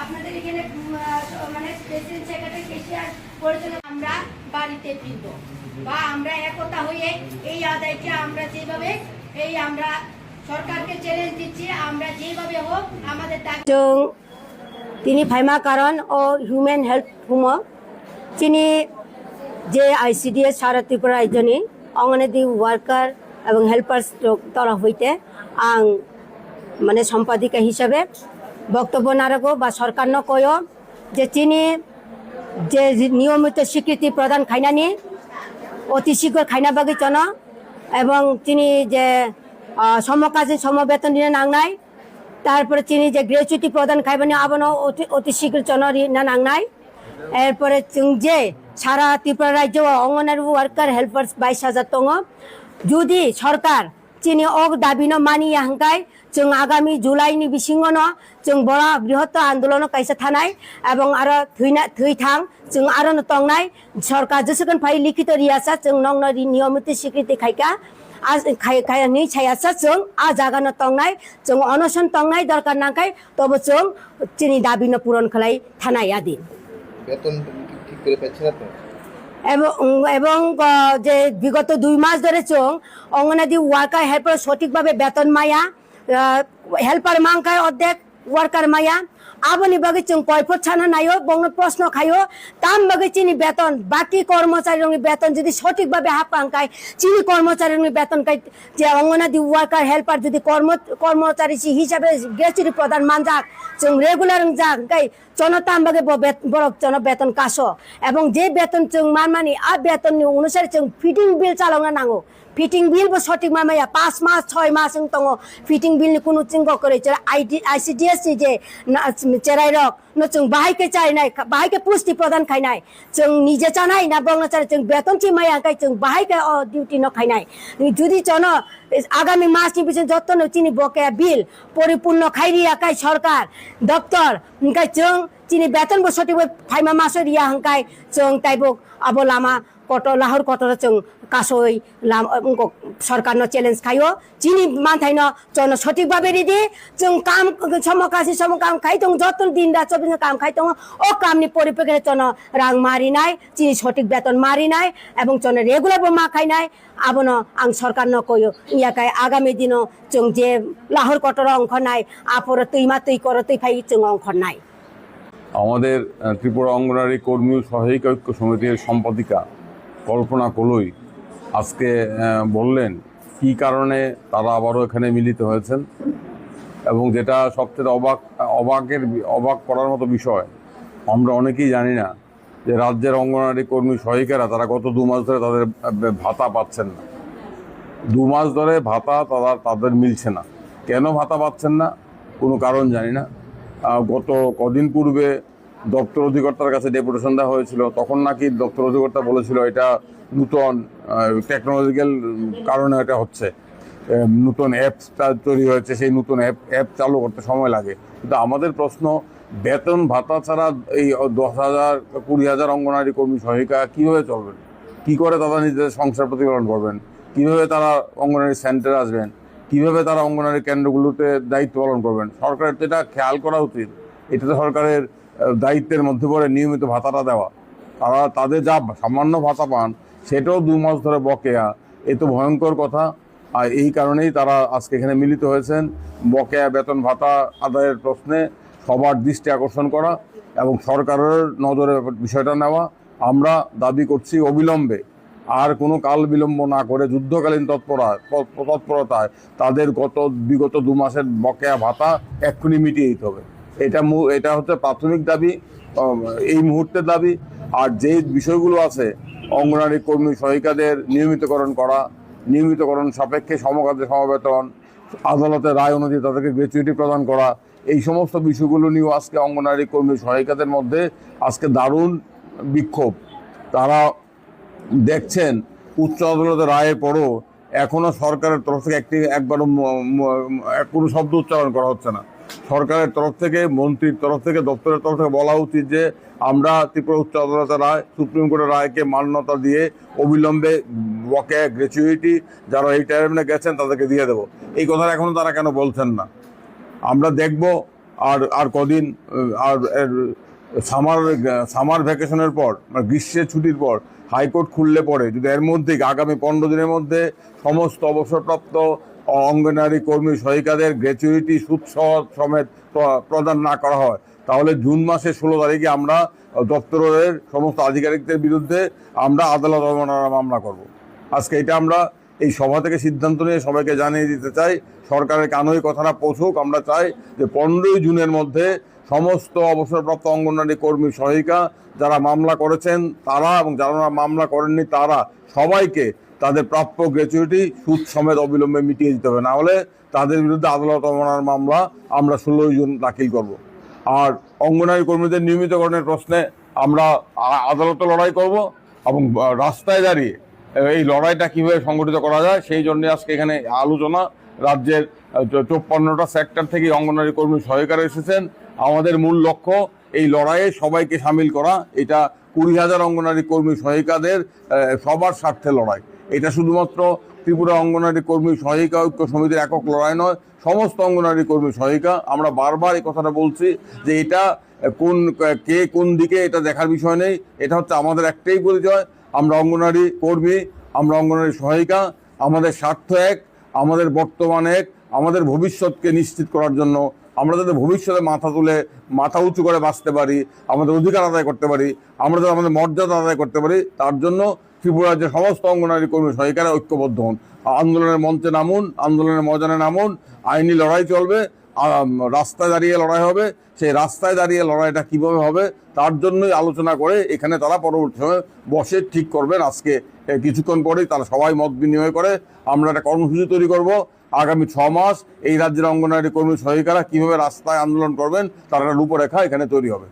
আপনাদের এখানে মানে প্রেসিডেন্ট সেক্রেটারি কেশিয়ার পরিচালনা আমরা বাড়িতে ফিরব বা আমরা একতা হয়ে এই আদায়টা আমরা যেভাবে আমরা সরকারকে চ্যালেঞ্জ দিচ্ছি, আমরা যেভাবে হোক আমাদের তিনি ফাইমা কারণ ও হিউম্যান হেল্প হুমো তিনি যে আইসিডিএস সারা ত্রিপুরা রাজ্যনি অঙ্গনাদি ওয়ার্কার এবং হেল্পার্স তরফ হইতে আং মানে সম্পাদিকা হিসাবে বক্তব্য না রাখো বা সরকার নকয় যে তিনি যে নিয়মিত স্বীকৃতি প্রদান খাইনানি অতি শীঘ্র খাইনা বাগি চন এবং তিনি যে সমকাজে সমবেতন দিনে নাংনাই তারপরে তিনি যে গ্র্যাচুইটি প্রদান খাইবানি আবানো অতি শীঘ্র চন না নাংনাই এরপরে যে সারা ত্রিপুরা রাজ্য অঙ্গনারী ওয়ার্কার হেল্পার্স 22,000 দङ যদি সরকার চিনি অগ দাবি মানি হাঙ্কাই जों आगामी जुलाइनि बिसिङावनो जों बड़ा बृहत्तर आन्दोलन कायसा थानाय এবং आरो थैथां जों आरो तंनाय सरकार जेसेबां फाइ लिखित रियासा जों नंनो नियमित स्वीकृति खायका आज खायनि छायासा जों आ जागानो तंनाय जों अनशन तंनाय दरकार नांखाय तबो जों चिनि दाबिनो पूरण खालाय थानाय आदि বেতন ঠিক করে পাচ্ছে না তো এবং যে বিগত 2 মাস ধরে जों অঙ্গনাদি ওয়ার্কার হেল্পার সঠিকভাবে বেতন মায়া हेल्पार मांगखाय अर्धेक वार्कार माया आबोनि बागै जों कयफोर छाना नायो बंनो प्रश्न खायो ताम बागै चिनि बेतन बाकी कर्मचारीनि बेतन যদি সঠিকভাবে হাপাঙ্কায় চিনি কর্মচারীनि বেতন কাই যে অঙ্গনাদি ওয়ার্কার হেল্পার যদি কর্মচারী হিসাবে গ্র্যাচুইটি প্রদান মানজাক जों রেগুলার যাক কাই জনতাম বাগে বড় জন বেতন কাশো এবং যে বেতন जों মানমানি আ বেতনनि অনুসারে जों ফিটিং বিল চালানো নাঙ্গো फिटिंग बिल बो सठिक मामाया 5 मास 6 मास दङ फिटिंग बिल नि कुनु चिंग करे आईसीडीएस जे चेराइ रक न जों बाहायके चाइनाय बाहायके पुष्टि प्रदान खाइनाय जों निजे चानाय ना बंगचार जों बेतन छि माया काय जों बाहायके डिउटी न खाइनाय जुदि जन आगामी मास नि बिसे जत्न चिनि बकेया बिल परिपूर्ण खाइरिया काय सरकार दफ्तर काय जों चिनि बेतन बो सठिक फाइमा मासरिया हंकाय जों ताइबो अब लामा कट लाहौर कटर जों कासोय सरकार चैलेंज खायो चिनी मानथाइन जन सठिक भावे रिदि जों काम समकासी सम काम खाइ जों जतन दिन रात 24 काम खाइ जों ओ कामनि परिप्रेक्षित जन रां मारिनाय चिनी सठिक बेतन मारिनाय एवं जन रेगुलार बो माखाइनाय आबन आं सरकार न कयो इयाकाय आगामी दिन जों जे लाहौर कटर अंखनाय आपर तैमा तै कर तै फाइ जों अंखनाय আমাদের ত্রিপুরা অঙ্গনারী কর্মী সহায়িক ঐক্য সমিতির সম্পাদিকা কল্পনা কলই আজকে বললেন কি কারণে তারা আবারও এখানে মিলিত হয়েছেন এবং যেটা সবচেয়ে অবাক করার মতো বিষয় আমরা অনেকেই জানি না যে রাজ্যের অঙ্গনারী কর্মী সহায়িকারা তারা গত 2 মাস ধরে তাদের ভাতা পাচ্ছেন না 2 মাস ধরে ভাতা তাদের মিলছে না কেন ভাতা পাচ্ছেন না কোনো কারণ জানি না গত কদিন পূর্বে দপ্তর অধিকর্তার কাছে ডেপুটেশন দেওয়া হয়েছিল তখন নাকি দপ্তর অধিকর্তা বলেছিল এটা নতুন টেকনোলজিক্যাল কারণে এটা হচ্ছে নতুন অ্যাপসটা তৈরি হয়েছে সেই নতুন অ্যাপ চালু করতে সময় লাগে কিন্তু আমাদের প্রশ্ন বেতন ভাতা ছাড়া এই 10,000 20,000 অঙ্গনারী কর্মী সহায়িকা কীভাবে চলবেন কী করে তারা নিজেদের সংসার প্রতিপালন করবেন কীভাবে তারা অঙ্গনারী সেন্টারে আসবেন কীভাবে তারা অঙ্গনারী কেন্দ্রগুলোতে দায়িত্ব পালন করবেন সরকারের তো এটা খেয়াল করা উচিত এটা তো সরকারের দায়িত্বের মধ্যে পড়ে নিয়মিত ভাতাটা দেওয়া তারা তাদের যা সামান্য ভাতা পান সেটাও 2 মাস ধরে বকেয়া এ তো ভয়ঙ্কর কথা আর এই কারণেই তারা আজকে এখানে মিলিত হয়েছেন বকেয়া বেতন ভাতা আদায়ের প্রশ্নে সবার দৃষ্টি আকর্ষণ করা এবং সরকারের নজরে বিষয়টা নেওয়া আমরা দাবি করছি অবিলম্বে আর কোনো কাল বিলম্ব না করে যুদ্ধকালীন তৎপরতায় তাদের বিগত 2 মাসের বকেয়া ভাতা এক্ষুনি মিটিয়ে দিতে হবে এটা হচ্ছে প্রাথমিক দাবি এই মুহূর্তের দাবি আর যে বিষয়গুলো আছে অঙ্গনারী কর্মী সহায়িকাদের নিয়মিতকরণ সাপেক্ষে সমকাজে সমবেতন আদালতের রায় অনুযায়ী তাদেরকে গ্র্যাচুইটি প্রদান করা এই সমস্ত বিষয়গুলো নিয়েও আজকে অঙ্গনারী কর্মী সহায়িকাদের মধ্যে আজকে দারুণ বিক্ষোভ তারা দেখছেন উচ্চ আদালতের রায়ের পরও এখনও সরকারের তরফ থেকে একবারও কোনো শব্দ উচ্চারণ করা হচ্ছে না সরকারের তরফ থেকে মন্ত্রীর তরফ থেকে দপ্তরের তরফ থেকে বলা উচিত যে আমরা ত্রিপুরা উচ্চ আদালতের রায় সুপ্রিম কোর্টের রায়কে মান্যতা দিয়ে অবিলম্বে বকেয়া গ্র্যাচুইটি যারা এই টাইমে গেছেন তাদেরকে দিয়ে দেবো এই কথাটা এখনও তারা কেন বলছেন না আমরা দেখব আর আর কদিন আর সামার ভ্যাকেশনের পর মানে গ্রীষ্মের ছুটির পর হাইকোর্ট খুললে পরে যদি এর মধ্যে আগামী 15 দিনের মধ্যে সমস্ত অবসরপ্রাপ্ত অঙ্গনারী কর্মী সহায়িকাদের গ্র্যাচুইটি সুদ সমেত প্রদান না করা হয়, তাহলে জুন মাসের 16 তারিখে আমরা দপ্তরের সমস্ত আধিকারিকদের বিরুদ্ধে আমরা আদালত অবমাননার মামলা করব। আজকে এটা আমরা এই সভা থেকে সিদ্ধান্ত নিয়ে সবাইকে জানিয়ে দিতে চাই, সরকারের কানে এই কথাটা পৌঁছুক। আমরা চাই যে 15 জুনের মধ্যে সমস্ত অবসরপ্রাপ্ত অঙ্গনওয়াড়ি কর্মী সহায়িকা যারা মামলা করেছেন তারা এবং যারা মামলা করেননি তারা সবাইকে তাদের প্রাপ্য গ্র্যাচুইটি সুদ সমেত অবিলম্বে মিটিয়ে দিতে হবে, না হলে তাদের বিরুদ্ধে আদালত অবমাননার মামলা আমরা 16 জুন দাখিল করব। আর অঙ্গনওয়াড়ি কর্মীদের নিয়মিতকরণের প্রশ্নে আমরা আদালতে লড়াই করব এবং রাস্তায় দাঁড়িয়ে এই লড়াইটা কিভাবে সংগঠিত করা যায় সেই জন্য আজকে এখানে আলোচনা। রাজ্যের 54টা সেক্টর থেকে অঙ্গনওয়াড়ি কর্মী সহায়িকারা এসেছেন। আমাদের মূল লক্ষ্য এই লড়াইয়ে সবাইকে সামিল করা। এটা 20,000 অঙ্গনওয়াড়ি কর্মী সহায়িকাদের সবার স্বার্থে লড়াই। এটা শুধুমাত্র ত্রিপুরা অঙ্গনওয়াড়ি কর্মী সহায়িকা ঐক্য সমিতির একক লড়াই নয়, সমস্ত অঙ্গনওয়াড়ি কর্মী সহায়িকা। আমরা বারবার এই কথাটা বলছি যে এটা কোন দিকে এটা দেখার বিষয় নেই, এটা হচ্ছে আমাদের একটাই পরিচয়, আমরা অঙ্গনওয়াড়ি কর্মী, আমরা অঙ্গনওয়াড়ি সহায়িকা। আমাদের স্বার্থ এক, আমাদের বর্তমান এক, আমাদের ভবিষ্যৎকে নিশ্চিত করার জন্য আমরা যাতে ভবিষ্যতে মাথা উঁচু করে বাঁচতে পারি, আমাদের অধিকার আদায় করতে পারি, আমরা যাতে আমাদের মর্যাদা আদায় করতে পারি, তার জন্য ত্রিপুরা রাজ্যের সমস্ত অঙ্গনওয়াড়ি কর্মী সহায়িকারা ঐক্যবদ্ধ হন। আন্দোলনের মঞ্চে নামুন, আন্দোলনের ময়দানে নামুন, আইনি লড়াই চলবে, রাস্তায় দাঁড়িয়ে লড়াই হবে। সেই রাস্তায় দাঁড়িয়ে লড়াইটা কিভাবে হবে তার জন্যই আলোচনা করে এখানে তারা পরবর্তী সময় বসে ঠিক করবেন। আজকে কিছুক্ষণ পরেই তারা সবাই মত বিনিময় করে আমরা একটা কর্মসূচি তৈরি করব। আগামী 6 মাস এই রাজ্যের অঙ্গনওয়াড়ি কর্মী সহায়িকারা কিভাবে রাস্তায় আন্দোলন করবেন তার একটা রূপরেখা এখানে তৈরি হবে।